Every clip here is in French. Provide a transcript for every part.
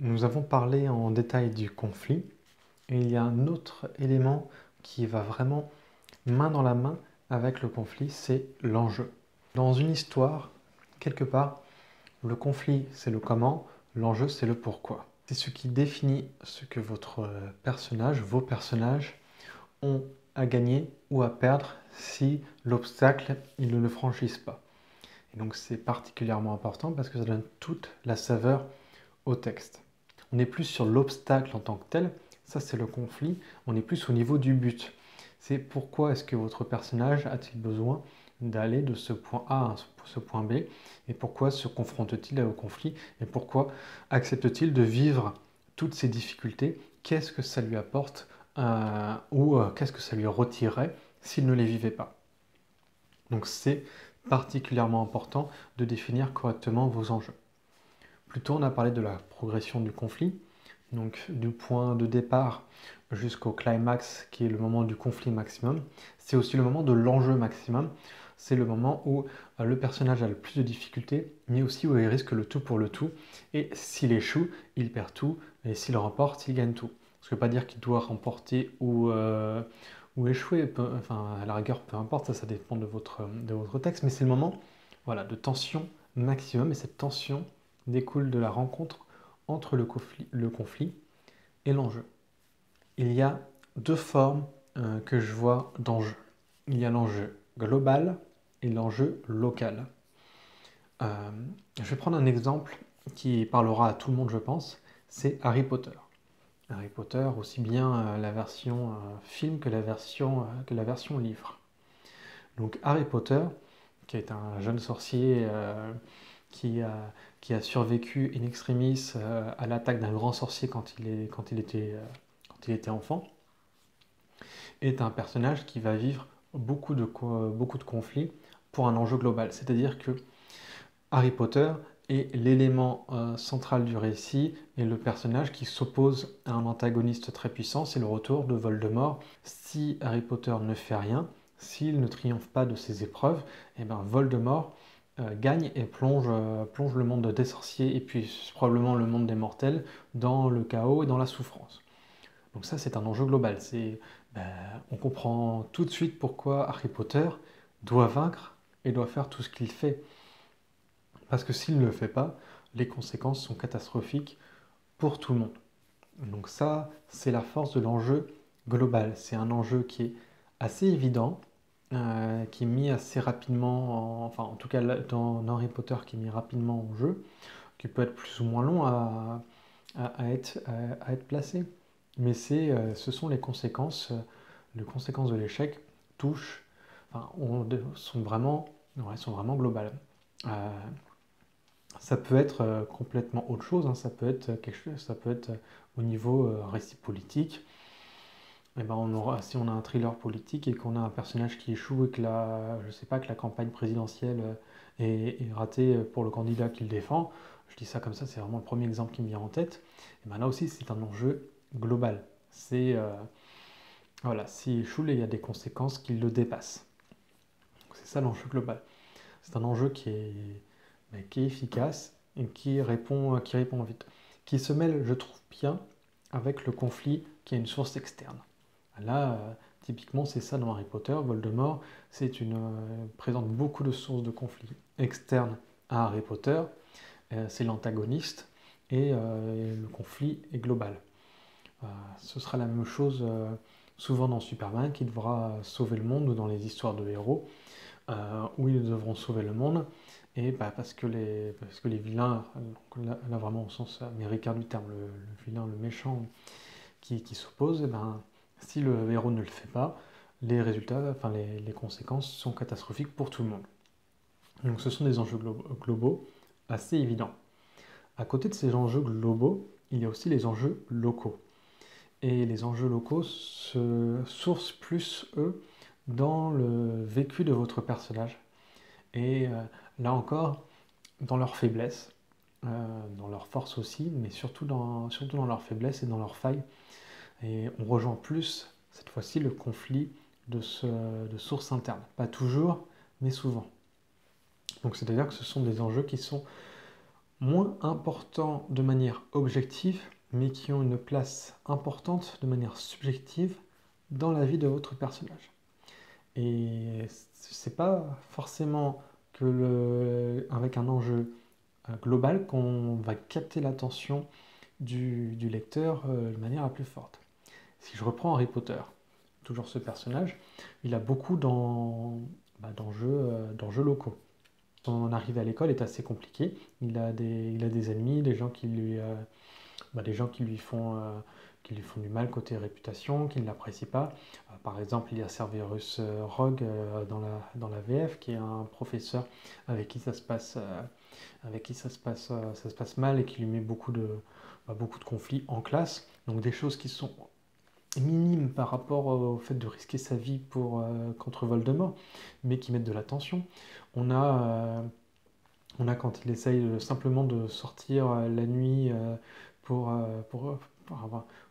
Nous avons parlé en détail du conflit et il y a un autre élément qui va vraiment main dans la main avec le conflit, c'est l'enjeu. Dans une histoire, quelque part, le conflit c'est le comment, l'enjeu c'est le pourquoi. C'est ce qui définit ce que votre personnage, vos personnages ont à gagner ou à perdre si l'obstacle, ils ne le franchissent pas. Et donc c'est particulièrement important parce que ça donne toute la saveur au texte. On n'est plus sur l'obstacle en tant que tel, ça c'est le conflit, on est plus au niveau du but. C'est pourquoi est-ce que votre personnage a-t-il besoin d'aller de ce point A à ce point B, et pourquoi se confronte-t-il au conflit, et pourquoi accepte-t-il de vivre toutes ces difficultés, qu'est-ce que ça lui apporte, ou qu'est-ce que ça lui retirerait s'il ne les vivait pas. Donc c'est particulièrement important de définir correctement vos enjeux. Plus tôt, on a parlé de la progression du conflit, donc du point de départ jusqu'au climax, qui est le moment du conflit maximum. C'est aussi le moment de l'enjeu maximum. C'est le moment où le personnage a le plus de difficultés, mais aussi où il risque le tout pour le tout. Et s'il échoue, il perd tout, et s'il remporte, il gagne tout. Ce ne veut pas dire qu'il doit remporter ou échouer, enfin à la rigueur, peu importe, ça dépend de votre texte, mais c'est le moment voilà, de tension maximum, et cette tension découle de la rencontre entre le conflit et l'enjeu. Il y a deux formes que je vois d'enjeu. Il y a l'enjeu global et l'enjeu local. Je vais prendre un exemple qui parlera à tout le monde, je pense, c'est Harry Potter. Harry Potter, aussi bien la version film que la version livre. Donc Harry Potter, qui est un jeune sorcier qui a, qui a survécu in extremis à l'attaque d'un grand sorcier quand il était enfant, est un personnage qui va vivre beaucoup de conflits pour un enjeu global. C'est-à-dire que Harry Potter est l'élément central du récit et le personnage qui s'oppose à un antagoniste très puissant, c'est le retour de Voldemort. Si Harry Potter ne fait rien, s'il ne triomphe pas de ses épreuves, et ben Voldemort gagne et plonge le monde des sorciers et puis probablement le monde des mortels dans le chaos et dans la souffrance. Donc ça c'est un enjeu global. Ben, on comprend tout de suite pourquoi Harry Potter doit vaincre et doit faire tout ce qu'il fait. Parce que s'il ne le fait pas, les conséquences sont catastrophiques pour tout le monde. Donc ça, c'est la force de l'enjeu global. C'est un enjeu qui est assez évident, qui est mis assez rapidement, enfin en tout cas dans Harry Potter, qui est mis rapidement en jeu, qui peut être plus ou moins long à être placé. Mais ce sont les conséquences de l'échec touchent, enfin, sont vraiment globales. Euh, Ça peut être complètement autre chose, hein. Ça peut être quelque chose, ça peut être au niveau récit politique. Eh ben si on a un thriller politique et qu'on a un personnage qui échoue et que je sais pas, que la campagne présidentielle est ratée pour le candidat qu'il défend, je dis ça comme ça, c'est vraiment le premier exemple qui me vient en tête. Et ben là aussi, c'est un enjeu global. Voilà, s'il échoue, il y a des conséquences qui le dépassent. C'est ça l'enjeu global. C'est un enjeu qui est efficace et qui répond vite, qui se mêle, je trouve, bien avec le conflit qui a une source externe. Là, typiquement, c'est ça dans Harry Potter. Voldemort présente beaucoup de sources de conflits externes à Harry Potter. C'est l'antagoniste et le conflit est global. Ce sera la même chose souvent dans Superman qui devra sauver le monde ou dans les histoires de héros où ils devront sauver le monde. Et bah, parce que les vilains, là vraiment au sens américain du terme, le vilain, le méchant qui s'oppose, et ben, si le héros ne le fait pas, les résultats, enfin les conséquences sont catastrophiques pour tout le monde. Donc ce sont des enjeux globaux assez évidents. À côté de ces enjeux globaux, il y a aussi les enjeux locaux. Et les enjeux locaux se sourcent plus, eux, dans le vécu de votre personnage. Et là encore, dans leurs faiblesses, dans leurs forces aussi, mais surtout dans leurs faiblesses et dans leurs failles. Et on rejoint plus, cette fois-ci, le conflit de source interne. Pas toujours, mais souvent. Donc c'est-à-dire que ce sont des enjeux qui sont moins importants de manière objective, mais qui ont une place importante de manière subjective dans la vie de votre personnage. Et c'est pas forcément avec un enjeu global qu'on va capter l'attention du lecteur de manière la plus forte. Si je reprends Harry Potter, toujours ce personnage, il a beaucoup d'enjeux locaux. Son arrivée à l'école est assez compliquée. Il a des ennemis, des gens qui lui font du mal côté réputation, qui ne l'apprécient pas. Par exemple, il y a Cerberus Rogue dans la VF, qui est un professeur avec qui ça se passe mal et qui lui met beaucoup de conflits en classe. Donc des choses qui sont minimes par rapport au fait de risquer sa vie contre Voldemort, mais qui mettent de la tension. On a, euh, on a quand il essaye simplement de sortir la nuit pour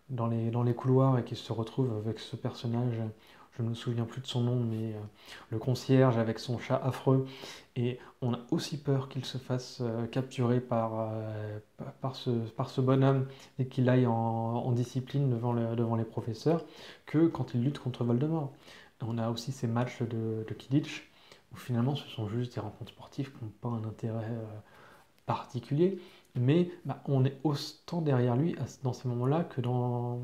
dans les couloirs et qu'il se retrouve avec ce personnage, je ne me souviens plus de son nom, mais le concierge avec son chat affreux. Et on a aussi peur qu'il se fasse capturer par ce bonhomme et qu'il aille en discipline devant les professeurs que quand il lutte contre Voldemort. On a aussi ces matchs de Quidditch où finalement ce sont juste des rencontres sportives qui n'ont pas un intérêt particulier, mais on est autant derrière lui dans ces moments-là que dans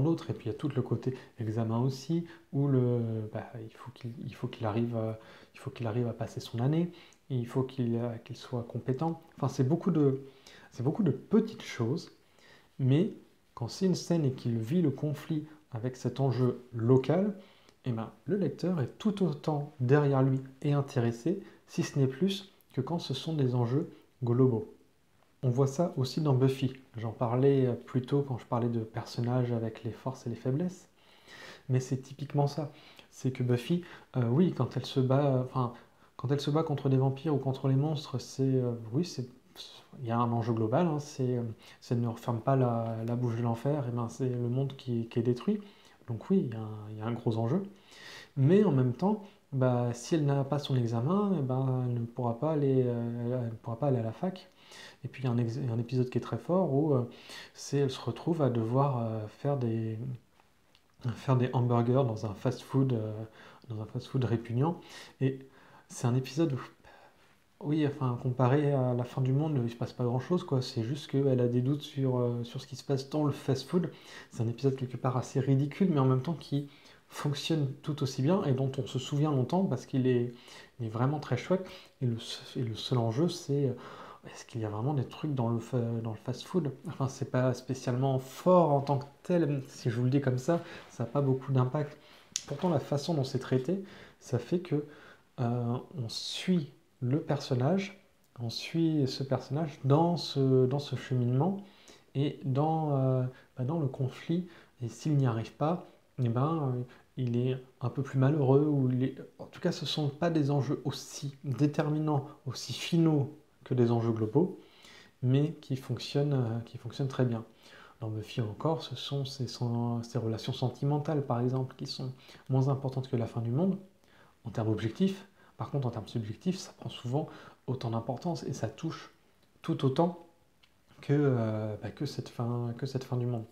d'autres. Et puis il y a tout le côté examen aussi, où il faut qu'il arrive à passer son année, et il faut qu'il soit compétent. Enfin, c'est beaucoup de petites choses, mais quand c'est une scène et qu'il vit le conflit avec cet enjeu local, le lecteur est tout autant derrière lui et intéressé, si ce n'est plus, que quand ce sont des enjeux globaux. On voit ça aussi dans Buffy. J'en parlais plus tôt quand je parlais de personnages avec les forces et les faiblesses. Mais c'est typiquement ça. C'est que Buffy, oui, quand elle se bat contre des vampires ou contre les monstres, il y a un enjeu global. Hein, ça ne referme pas la bouche de l'enfer. Et c'est le monde qui est détruit. Donc oui, il y a un gros enjeu. Mais en même temps, si elle n'a pas son examen, elle ne pourra pas elle ne pourra pas aller à la fac. Et puis il y a un épisode qui est très fort où elle se retrouve à devoir faire des hamburgers dans un fast-food répugnant. Et c'est un épisode où, oui, enfin, comparé à la fin du monde, il ne se passe pas grand-chose, quoi. C'est juste qu'elle a des doutes sur ce qui se passe dans le fast-food. C'est un épisode quelque part assez ridicule, mais en même temps qui fonctionne tout aussi bien et dont on se souvient longtemps parce il est vraiment très chouette. Et le seul enjeu, c'est est-ce qu'il y a vraiment des trucs dans le fast-food? Enfin, c'est pas spécialement fort en tant que tel, si je vous le dis comme ça n'a pas beaucoup d'impact. Pourtant, la façon dont c'est traité, ça fait que on suit le personnage, on suit ce personnage dans ce cheminement et dans le conflit. Et s'il n'y arrive pas, il est un peu plus malheureux. En tout cas, ce ne sont pas des enjeux aussi déterminants, aussi finaux que des enjeux globaux, mais qui fonctionnent très bien. Dans Buffy encore, ce sont ces relations sentimentales, par exemple, qui sont moins importantes que la fin du monde, en termes objectifs. Par contre, en termes subjectifs, ça prend souvent autant d'importance et ça touche tout autant que cette fin du monde.